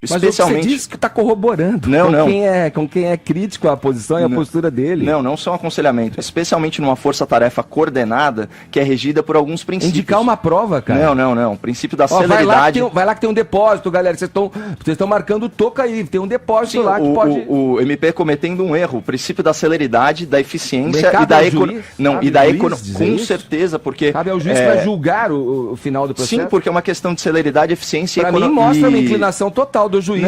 Mas especialmente... você diz que está corroborando com quem é crítico à posição e à postura dele. Não são aconselhamento. Especialmente numa força-tarefa coordenada que é regida por alguns princípios. Indicar uma prova, cara. Não. O princípio da celeridade... Vai lá que tem um depósito, galera. Vocês estão marcando toca aí. Tem um depósito lá que pode... O MP cometendo um erro. O princípio da celeridade, da eficiência e da economia. Com certeza, porque... Cabe ao juiz para julgar o final do processo? Sim, porque é uma questão de celeridade, eficiência e economia. Para mim mostra uma inclinação total do juiz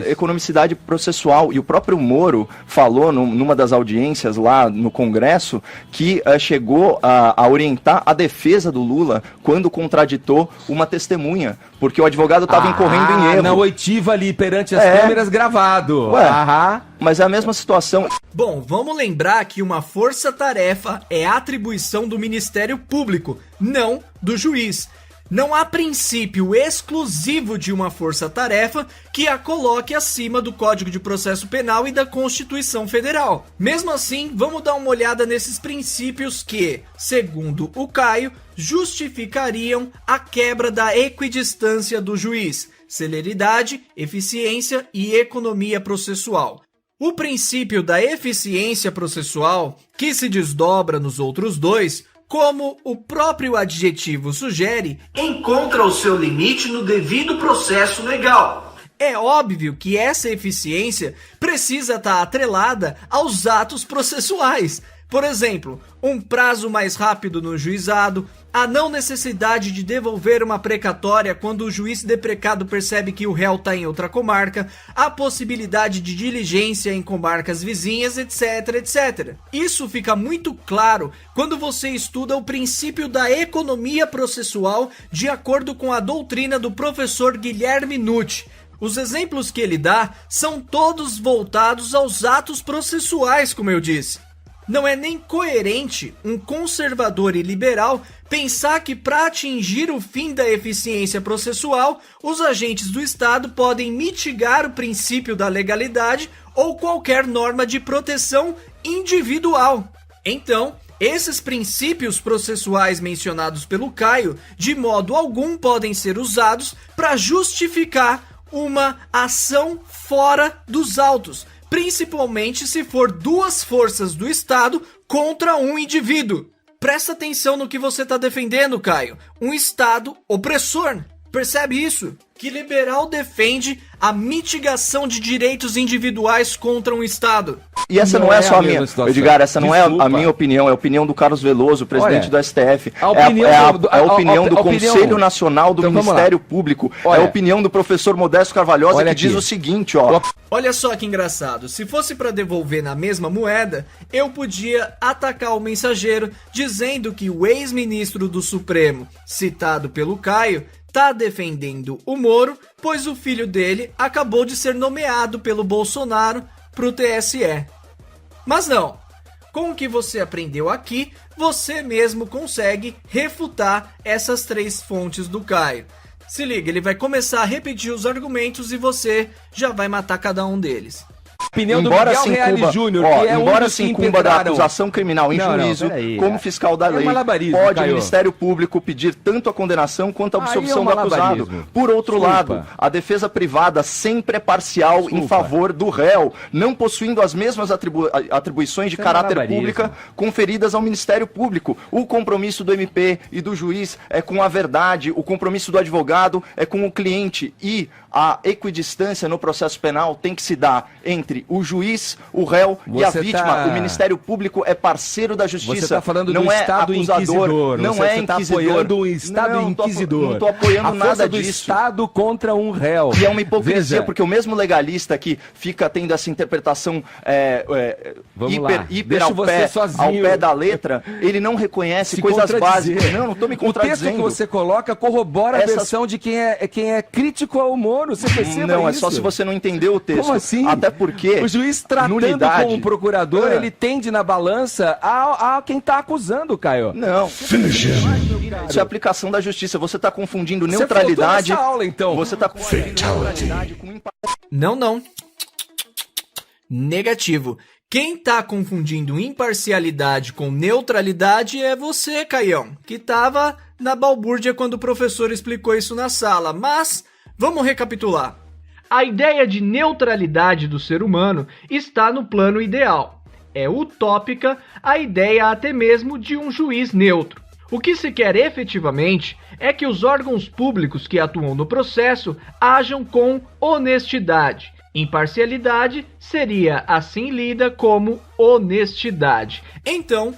economicidade processual. E o próprio Moro falou numa das audiências lá no Congresso que chegou a orientar a defesa do Lula quando contraditou uma testemunha, porque o advogado estava incorrendo em erro. Na oitiva ali, perante as câmeras, gravado. Mas é a mesma situação. Bom, vamos lembrar que uma força-tarefa é atribuição do Ministério Público, não do juiz. Não há princípio exclusivo de uma força-tarefa que a coloque acima do Código de Processo Penal e da Constituição Federal. Mesmo assim, vamos dar uma olhada nesses princípios que, segundo o Caio, justificariam a quebra da equidistância do juiz: celeridade, eficiência e economia processual. O princípio da eficiência processual, que se desdobra nos outros dois, como o próprio adjetivo sugere, encontra o seu limite no devido processo legal. É óbvio que essa eficiência precisa estar atrelada aos atos processuais. Por exemplo, um prazo mais rápido no juizado, a não necessidade de devolver uma precatória quando o juiz deprecado percebe que o réu está em outra comarca, a possibilidade de diligência em comarcas vizinhas, etc, etc. Isso fica muito claro quando você estuda o princípio da economia processual de acordo com a doutrina do professor Guilherme Nucci. Os exemplos que ele dá são todos voltados aos atos processuais, como eu disse. Não é nem coerente um conservador e liberal pensar que para atingir o fim da eficiência processual, os agentes do Estado podem mitigar o princípio da legalidade ou qualquer norma de proteção individual. Então, esses princípios processuais mencionados pelo Caio, de modo algum podem ser usados para justificar uma ação fora dos autos, principalmente se for duas forças do Estado contra um indivíduo. Presta atenção no que você está defendendo, Caio. Um Estado opressor. Percebe isso? Que liberal defende a mitigação de direitos individuais contra um Estado. E essa não é só a minha, Edgar, essa não é a minha opinião, é a opinião do Carlos Veloso, presidente do STF. A opinião do Conselho Nacional do Ministério Público. É a opinião do professor Modesto Carvalhosa, que diz o seguinte, ó. Olha só que engraçado, se fosse para devolver na mesma moeda, eu podia atacar o mensageiro dizendo que o ex-ministro do Supremo, citado pelo Caio, tá defendendo o Moro, pois o filho dele acabou de ser nomeado pelo Bolsonaro pro TSE. Mas não, com o que você aprendeu aqui, você mesmo consegue refutar essas três fontes do Caio. Se liga, ele vai começar a repetir os argumentos e você já vai matar cada um deles. Opinião do Miguel Reale Júnior, que é embora se incumba da acusação criminal em juízo, como fiscal da lei, pode o Ministério Público pedir tanto a condenação quanto a absolvição do acusado. Por outro lado, a defesa privada sempre é parcial em favor do réu, não possuindo as mesmas atribuições de caráter pública conferidas ao Ministério Público. O compromisso do MP e do juiz é com a verdade, o compromisso do advogado é com o cliente, e a equidistância no processo penal tem que se dar entre o juiz, o réu e a vítima. O Ministério Público é parceiro da justiça. Você está falando do Estado inquisidor. Não é inquisidor. Está apoiando o Estado inquisidor. Não estou apoiando nada disso. Do Estado contra um réu. E é uma hipocrisia, porque o mesmo legalista que fica tendo essa interpretação hiper ao pé da letra, ele não reconhece coisas básicas. Não estou me contradizendo. O texto que você coloca corrobora a versão de quem é crítico ao Moro. Você perceba não, isso? É só se você não entendeu o texto. Como assim? Até porque o juiz tratando com o procurador, ele tende na balança a quem está acusando, Caio. Não. Isso é aplicação da justiça. Você está confundindo neutralidade. Aula, então. Você está confundindo neutralidade com Não. Negativo. Quem tá confundindo imparcialidade com neutralidade é você, Caião, que tava na balbúrdia quando o professor explicou isso na sala. Mas Vamos recapitular. A ideia de neutralidade do ser humano está no plano ideal. É utópica a ideia até mesmo de um juiz neutro. O que se quer efetivamente é que os órgãos públicos que atuam no processo hajam com honestidade. Imparcialidade seria assim lida como honestidade. Então,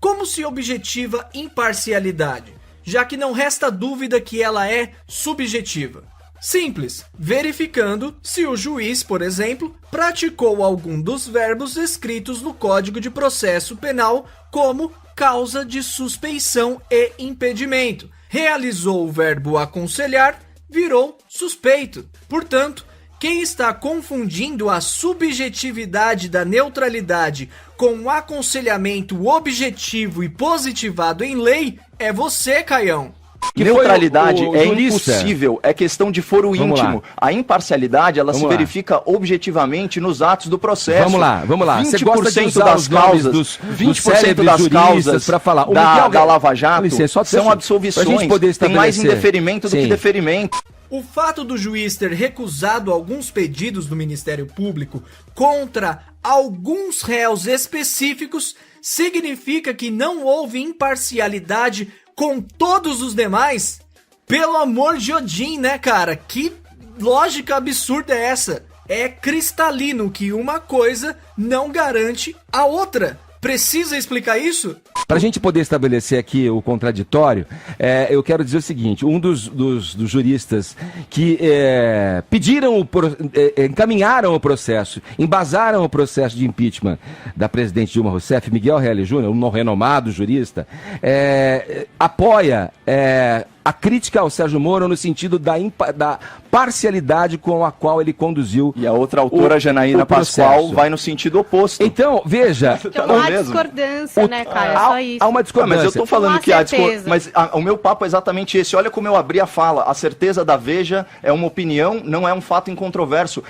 como se objetiva imparcialidade, já que não resta dúvida que ela é subjetiva? Simples, verificando se o juiz, por exemplo, praticou algum dos verbos escritos no Código de Processo Penal como causa de suspeição e impedimento. Realizou o verbo aconselhar, virou suspeito. Portanto, quem está confundindo a subjetividade da neutralidade com o aconselhamento objetivo e positivado em lei é você, Caião. Neutralidade é impossível, é questão de foro íntimo. A imparcialidade, ela se verifica objetivamente nos atos do processo. Vamos lá. 20% das causas, 20% das causas para falar da Lava Jato são absolvições. Tem mais indeferimento do que deferimento. O fato do juiz ter recusado alguns pedidos do Ministério Público contra alguns réus específicos significa que não houve imparcialidade com todos os demais? Pelo amor de Odin, né, cara? Que lógica absurda é essa? É cristalino que uma coisa não garante a outra. Precisa explicar isso? Para a gente poder estabelecer aqui o contraditório, eu quero dizer o seguinte: um dos juristas que encaminharam o processo, embasaram o processo de impeachment da presidente Dilma Rousseff, Miguel Reale Júnior, um renomado jurista, apoia a crítica ao Sérgio Moro no sentido da parcialidade com a qual ele conduziu. E a outra autora, Janaína Pascoal, vai no sentido oposto. Então, veja... Tem uma discordância, né, cara? É só isso. Há uma discordância. Mas eu tô falando que há discordância. Mas o meu papo é exatamente esse. Olha como eu abri a fala. A certeza da Veja é uma opinião, não é um fato incontroverso.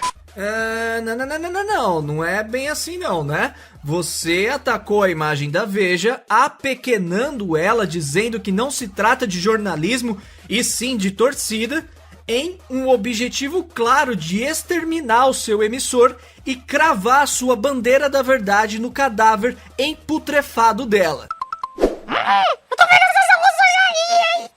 Não é bem assim não, né? Você atacou a imagem da Veja, apequenando ela, dizendo que não se trata de jornalismo e sim de torcida, em um objetivo claro de exterminar o seu emissor e cravar a sua bandeira da verdade no cadáver emputrefado dela. Eu tô vendo essas alusões aí, hein?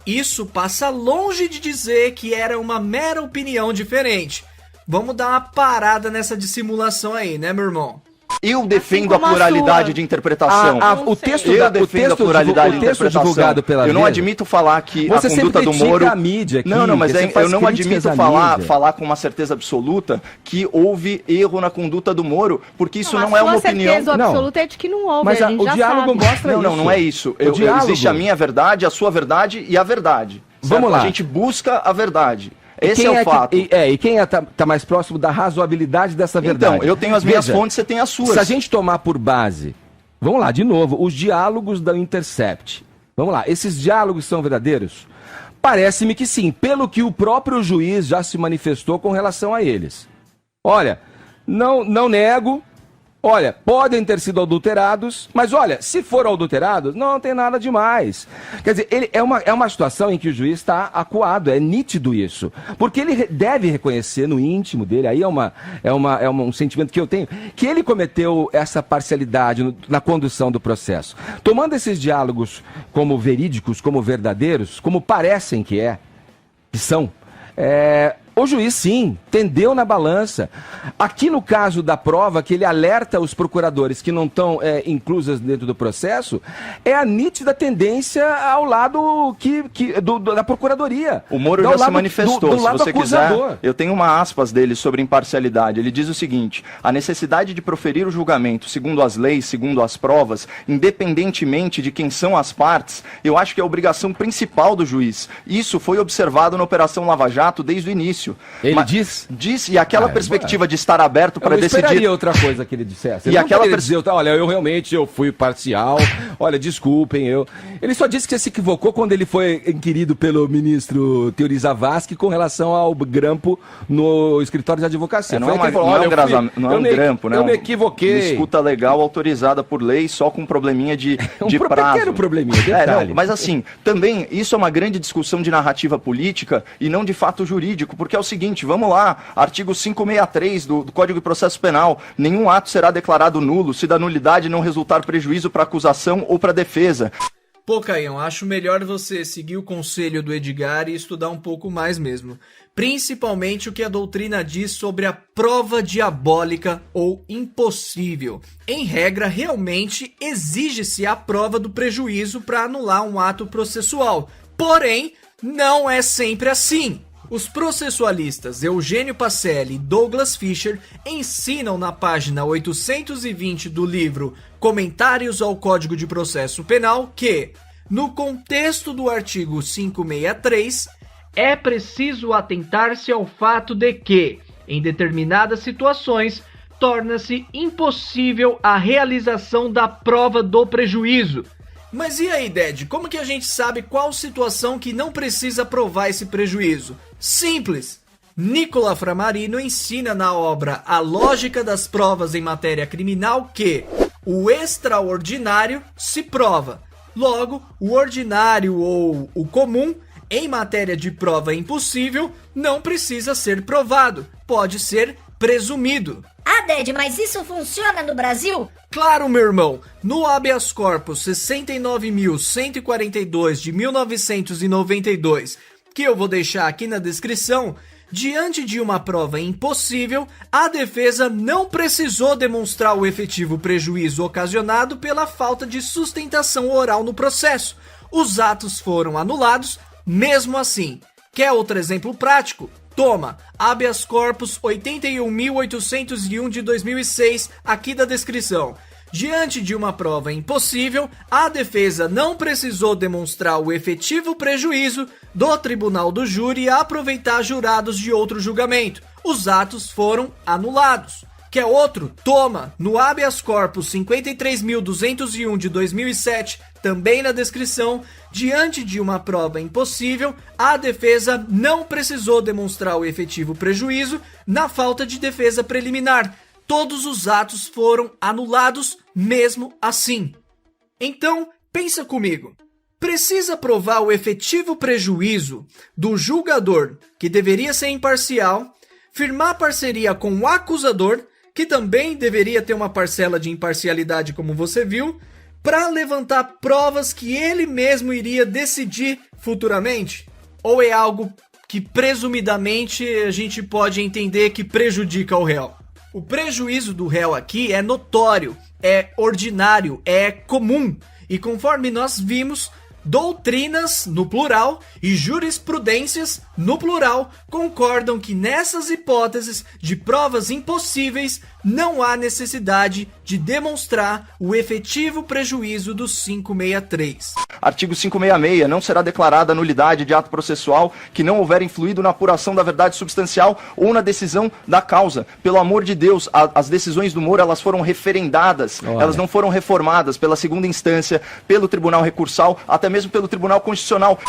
Isso passa longe de dizer que era uma mera opinião diferente. Vamos dar uma parada nessa dissimulação aí, né, meu irmão? Eu defendo a pluralidade de interpretação. O texto divulgado pela Eu não admito falar que a conduta do Moro... A mídia aqui, mas eu não admito falar com uma certeza absoluta que houve erro na conduta do Moro, porque isso não é uma opinião. A certeza absoluta é de que não houve, mas o diálogo mostra isso. Não é isso. Existe a minha verdade, a sua verdade e a verdade. Vamos lá. A gente busca a verdade. Esse é o fato. E quem tá mais próximo da razoabilidade dessa verdade? Então, eu tenho as minhas fontes, você tem as suas. Se a gente tomar por base, vamos lá, de novo, os diálogos da Intercept. Vamos lá, esses diálogos são verdadeiros? Parece-me que sim, pelo que o próprio juiz já se manifestou com relação a eles. Olha, não nego... Olha, podem ter sido adulterados, mas olha, se foram adulterados, não tem nada demais. Quer dizer, é uma situação em que o juiz está acuado, é nítido isso. Porque ele deve reconhecer no íntimo dele, aí é um sentimento que eu tenho, que ele cometeu essa parcialidade na condução do processo. Tomando esses diálogos como verídicos, como verdadeiros, como parecem que são, o juiz, sim, tendeu na balança. Aqui no caso da prova, que ele alerta os procuradores que não estão inclusas dentro do processo, é a nítida tendência ao lado da procuradoria. O Moro já se manifestou, se você quiser. Eu tenho uma aspas dele sobre imparcialidade. Ele diz o seguinte: a necessidade de proferir o julgamento segundo as leis, segundo as provas, independentemente de quem são as partes, eu acho que é a obrigação principal do juiz. Isso foi observado na Operação Lava Jato desde o início. benefício. Ele diz? Diz, e aquela perspectiva de estar aberto para decidir... Eu esperaria outra coisa que ele dissesse. Ele e aquela dizer, olha, eu fui parcial, olha, desculpem, Ele só disse que se equivocou quando ele foi inquirido pelo ministro Teori Zavascki com relação ao grampo no escritório de advocacia. Não é um grampo, né? Eu me equivoquei. Uma escuta legal autorizada por lei, só com um probleminha de prazo. Pequeno probleminha, detalhe. Mas assim, também, isso é uma grande discussão de narrativa política e não de fato jurídico, porque é o seguinte, vamos lá, artigo 563 do Código de Processo Penal, nenhum ato será declarado nulo se da nulidade não resultar prejuízo para acusação ou para defesa. Pô, Caião, acho melhor você seguir o conselho do Edgar e estudar um pouco mais mesmo. Principalmente o que a doutrina diz sobre a prova diabólica ou impossível. Em regra, realmente exige-se a prova do prejuízo para anular um ato processual. Porém, não é sempre assim. Os processualistas Eugênio Pacelli e Douglas Fischer ensinam na página 820 do livro Comentários ao Código de Processo Penal que, no contexto do artigo 563, é preciso atentar-se ao fato de que, em determinadas situações, torna-se impossível a realização da prova do prejuízo. Mas e aí, Ded, como que a gente sabe qual situação que não precisa provar esse prejuízo? Simples! Nicola Framarino ensina na obra A Lógica das Provas em Matéria Criminal que o extraordinário se prova. Logo, o ordinário ou o comum, em matéria de prova impossível, não precisa ser provado, pode ser presumido. Ah, Ded, mas isso funciona no Brasil? Claro, meu irmão. No habeas corpus 69.142 de 1992, que eu vou deixar aqui na descrição, diante de uma prova impossível, a defesa não precisou demonstrar o efetivo prejuízo ocasionado pela falta de sustentação oral no processo. Os atos foram anulados, mesmo assim. Quer outro exemplo prático? Toma, habeas corpus 81.801 de 2006, aqui da descrição. Diante de uma prova impossível, a defesa não precisou demonstrar o efetivo prejuízo do tribunal do júri a aproveitar jurados de outro julgamento. Os atos foram anulados. Quer outro? Toma, no habeas corpus 53.201 de 2007, também na descrição, diante de uma prova impossível, a defesa não precisou demonstrar o efetivo prejuízo na falta de defesa preliminar. Todos os atos foram anulados mesmo assim. Então, pensa comigo. Precisa provar o efetivo prejuízo do julgador, que deveria ser imparcial, firmar parceria com o acusador, que também deveria ter uma parcela de imparcialidade, como você viu, para levantar provas que ele mesmo iria decidir futuramente? Ou é algo que presumidamente a gente pode entender que prejudica o réu? O prejuízo do réu aqui é notório, é ordinário, é comum. E conforme nós vimos, doutrinas, no plural, e jurisprudências, no plural, concordam que nessas hipóteses de provas impossíveis não há necessidade de demonstrar o efetivo prejuízo do 563. Artigo 566. Não será declarada nulidade de ato processual que não houver influído na apuração da verdade substancial ou na decisão da causa. Pelo amor de Deus, as decisões do Moro, elas foram referendadas, elas não foram reformadas pela segunda instância, pelo Tribunal Recursal, até mesmo pelo Tribunal Constitucional.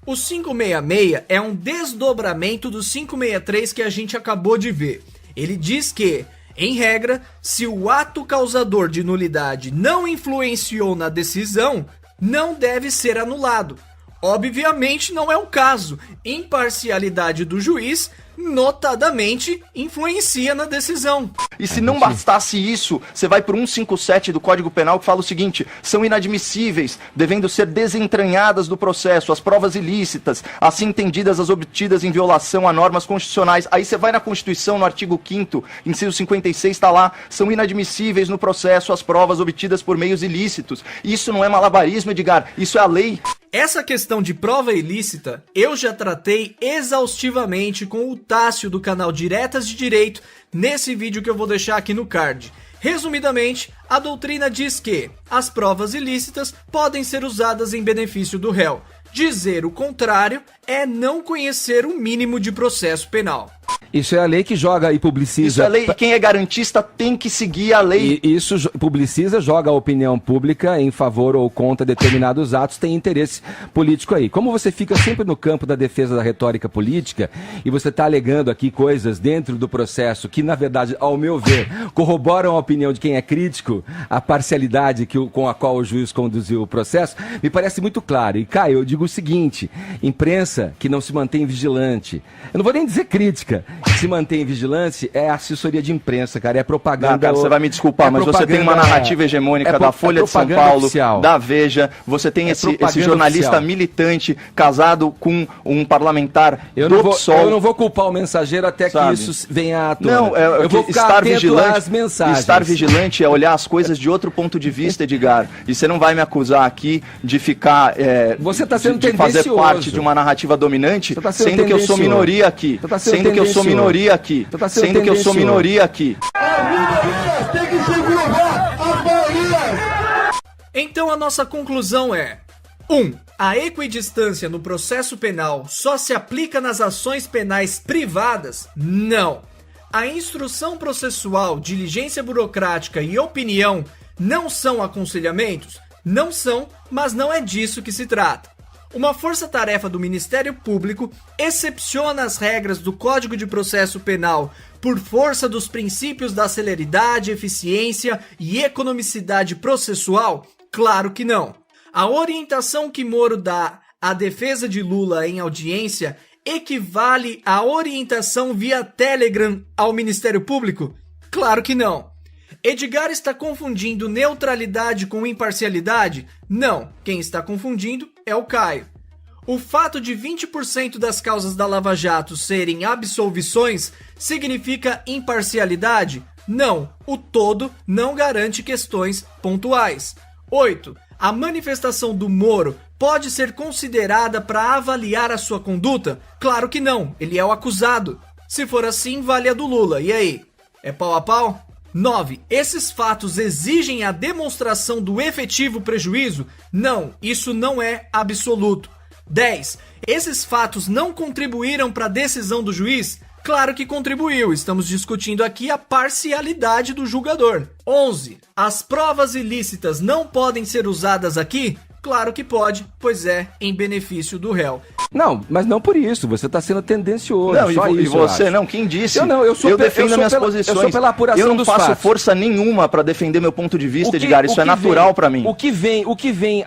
O 566 é um desdobramento do 563 que a gente acabou de ver. Ele diz que, em regra, se o ato causador de nulidade não influenciou na decisão, não deve ser anulado. Obviamente não é o caso. Imparcialidade do juiz, notadamente, influencia na decisão. E se não bastasse isso, você vai para o 157 do Código Penal que fala o seguinte: são inadmissíveis, devendo ser desentranhadas do processo, as provas ilícitas, assim entendidas as obtidas em violação a normas constitucionais. Aí você vai na Constituição, no artigo 5º, inciso 56, está lá: são inadmissíveis no processo as provas obtidas por meios ilícitos. Isso não é malabarismo, Edgar, isso é a lei. Essa questão de prova ilícita, eu já tratei exaustivamente com o Tássio do canal Diretas de Direito, nesse vídeo que eu vou deixar aqui no card. Resumidamente, a doutrina diz que as provas ilícitas podem ser usadas em benefício do réu. Dizer o contrário é não conhecer o mínimo de processo penal. Isso é a lei que joga e publiciza... Isso é a lei, e quem é garantista tem que seguir a lei. E isso publiciza, joga a opinião pública em favor ou contra determinados atos, tem interesse político aí. Como você fica sempre no campo da defesa da retórica política, e você está alegando aqui coisas dentro do processo que, na verdade, ao meu ver, corroboram a opinião de quem é crítico, a parcialidade com a qual o juiz conduziu o processo, me parece muito claro. E, Caio, eu digo o seguinte, imprensa que não se mantém vigilante, eu não vou nem dizer crítica, se mantém vigilante é assessoria de imprensa, cara, é propaganda... Não, cara, você vai me desculpar, mas você tem uma narrativa hegemônica da Folha de São Paulo, oficial. Da Veja, você tem esse jornalista oficial. Militante, casado com um parlamentar do PSOL. Eu não vou culpar o mensageiro até que isso venha à tona. Não, eu vou ficar estar vigilante às mensagens. Estar vigilante é olhar as coisas de outro ponto de vista, Edgar. E você não vai me acusar aqui de ficar... você está sendo de fazer parte de uma narrativa dominante, sendo que eu sou minoria aqui. Sendo que eu sou minoria aqui. Sendo que eu sou minoria aqui. Então a nossa conclusão é: 1. A equidistância no processo penal só se aplica nas ações penais privadas? Não. A instrução processual, diligência burocrática e opinião não são aconselhamentos? Não são, mas não é disso que se trata. Uma força-tarefa do Ministério Público excepciona as regras do Código de Processo Penal por força dos princípios da celeridade, eficiência e economicidade processual? Claro que não. A orientação que Moro dá à defesa de Lula em audiência equivale à orientação via Telegram ao Ministério Público? Claro que não. Edgar está confundindo neutralidade com imparcialidade? Não, quem está confundindo é o Caio. O fato de 20% das causas da Lava Jato serem absolvições significa imparcialidade? Não, o todo não garante questões pontuais. 8. A manifestação do Moro pode ser considerada para avaliar a sua conduta? Claro que não, ele é o acusado. Se for assim, vale a do Lula, e aí? É pau a pau? 9. Esses fatos exigem a demonstração do efetivo prejuízo? Não, isso não é absoluto. 10. Esses fatos não contribuíram para a decisão do juiz? Claro que contribuiu, estamos discutindo aqui a parcialidade do julgador. 11. As provas ilícitas não podem ser usadas aqui? Claro que pode, pois é em benefício do réu. Não, mas não por isso, você está sendo tendencioso. Não, e você não, quem disse? Eu defendo minhas posições. Eu sou pela apuração eu não dos faço fatos. Força nenhuma para defender meu ponto de vista, Edgar, isso é natural para mim. O que vem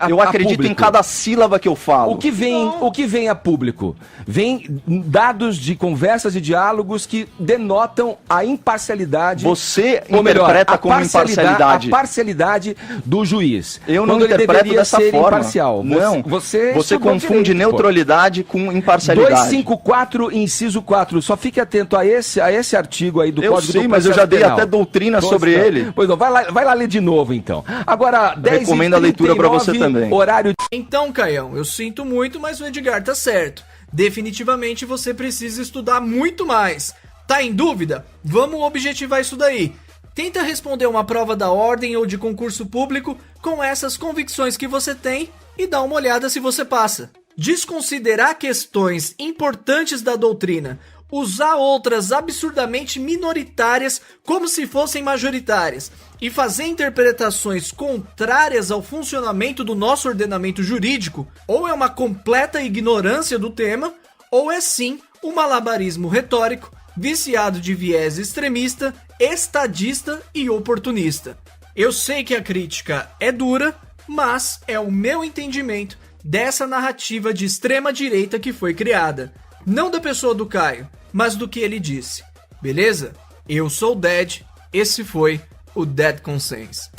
eu acredito em cada sílaba que eu falo. O que vem a público? Vem dados de conversas e diálogos que denotam a imparcialidade. Você interpreta como imparcialidade. A parcialidade do juiz. Eu não interpreto dessa forma. Imparcial. Não, você confunde neutralidade com imparcialidade. 254, inciso 4. Só fique atento a esse artigo aí do Código do Processo Penal. Mas eu já dei até doutrina sobre ele. Pois não, vai lá ler de novo então. Agora, 10 recomendo a leitura para você também. Horário... Então, Caião, eu sinto muito, mas o Edgar tá certo. Definitivamente você precisa estudar muito mais. Tá em dúvida? Vamos objetivar isso daí. Tenta responder uma prova da ordem ou de concurso público com essas convicções que você tem e dá uma olhada se você passa. Desconsiderar questões importantes da doutrina, usar outras absurdamente minoritárias como se fossem majoritárias e fazer interpretações contrárias ao funcionamento do nosso ordenamento jurídico, ou é uma completa ignorância do tema, ou é sim um malabarismo retórico viciado de viés extremista, estadista e oportunista. Eu sei que a crítica é dura, mas é o meu entendimento dessa narrativa de extrema direita que foi criada. Não da pessoa do Caio, mas do que ele disse. Beleza? Eu sou o Dead, esse foi o Dead Consense.